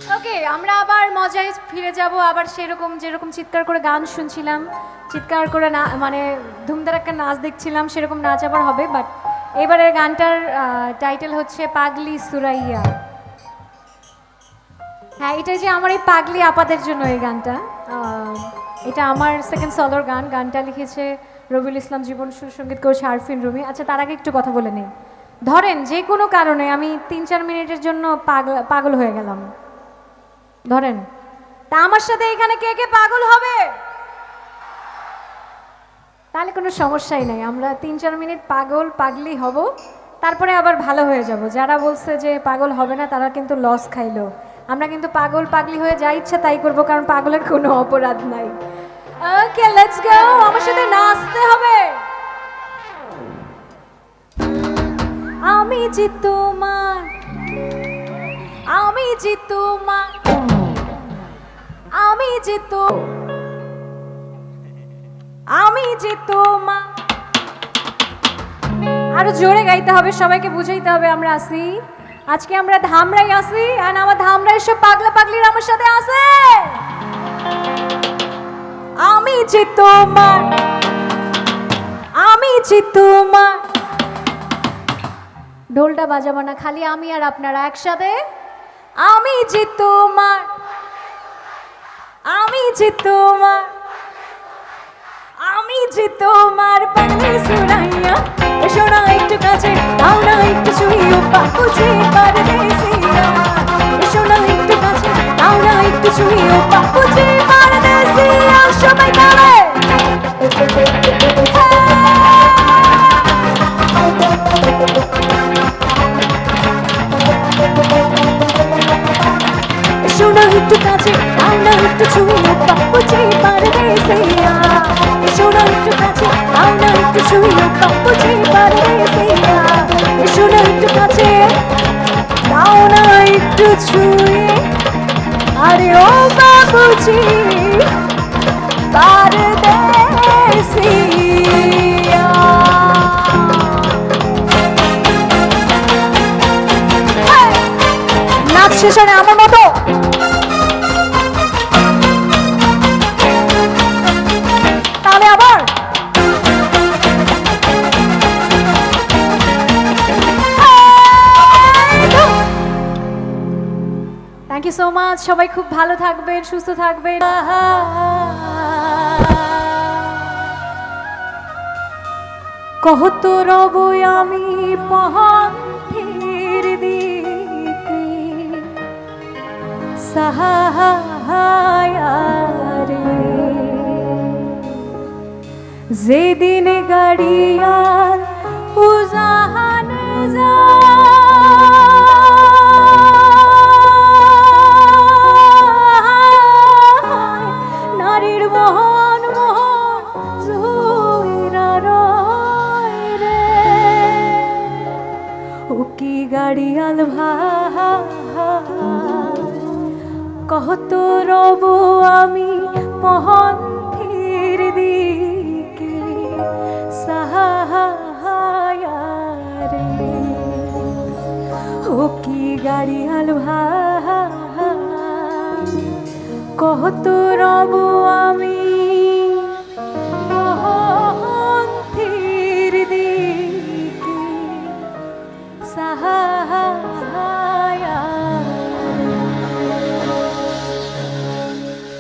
ওকে, আমরা আবার মজায় ফিরে যাব, আবার সেরকম যেরকম চিৎকার করে গান শুনছিলাম, চিৎকার করে না মানে ধুমধারাক্কা নাচ দেখছিলাম, সেরকম নাচ আবার হবে। বাট এবারের গানটার টাইটেল হচ্ছে পাগলি সুরাইয়া। হ্যাঁ, এটা যে আমার এই পাগলি আপাদের জন্য এই গানটা। এটা আমার সেকেন্ড সলোর গান। গানটা লিখেছে রবিউল ইসলাম জীবন, সুর সঙ্গীত করেছে আরফিন রুমি। আচ্ছা, তার আগে একটু কথা বলে নেই। ধরেন যে কোনো কারণে আমি 3-4 মিনিটের জন্য পাগল হয়ে গেলাম, ধরেন, তা আমার সাথে এখানে কে কে পাগল হবে? তাহলে কোনো সমস্যাই নাই, আমরা 3-4 মিনিট পাগলি হব, তারপরে আবার ভালো হয়ে যাব। যারা বলছে যে পাগল হবে না তারা কিন্তু লস খাইলো। আমরা কিন্তু পাগলি হয়ে যা ইচ্ছা তাই করব, কারণ পাগলের কোনো অপরাধ নাই। ওকে, লেটস গো, আমার সাথে নাচতে হবে। আমি যে তোমার, আমি যে তোমার, আমি যে তো, আমি যে তোমার। আরো জোরে গাইতে হবে, সবাইকে বুঝাইতে হবে আমরা আসি। আজকে আমরা ধামরাই আসি, আর আমার ধামরাই সব পাগলিরা আমার সাথে আছে। আমি যে তোমার, আমি যে তোমার। ঢোলটা বাজাবো না, খালি আমি আর আপনারা একসাথে। আমি যে তোমার, আমি যে তোমার, আমি যে তোমার পাগলি সুরাইয়া। এসো না একটু কাছে, দাও না একটু ছুঁইও বাপুজি পারদেসিয়া। এসো না একটু কাছে, দাও না একটু ছুঁইও বাপুজি পারদেসিয়া। সবাই তালে শোনা একটু কাছে, দাও না একটু ছুঁইও বাপুজি পারদেসিয়া। শোনা একটু কাছে, দাও না একটু ছুঁইও বাপুজি পারদেসিয়া। শোনা একটু কাছে, দাও না একটু ছুঁয়ে, আরে ও বাপুজি পারদেসিয়া। নাচ শেষ হয় আমার মতো। তাহলে আবার থ্যাংক ইউ সো মাচ। সবাই খুব ভালো থাকবেন, সুস্থ থাকবেন। কহত রব আমি পহন্থির দিকে সাহায়ারে, যেদিন গাড়িয়ার উজাহান যা নারীর মোহন মোহন জুইরা রয় রে। ও কি গাড়িয়াল ভাই, কহত রব আমি পহন্থির দিকে সাহায়ারে। ও কি গাড়িয়াল ভাই, কহত রব আমি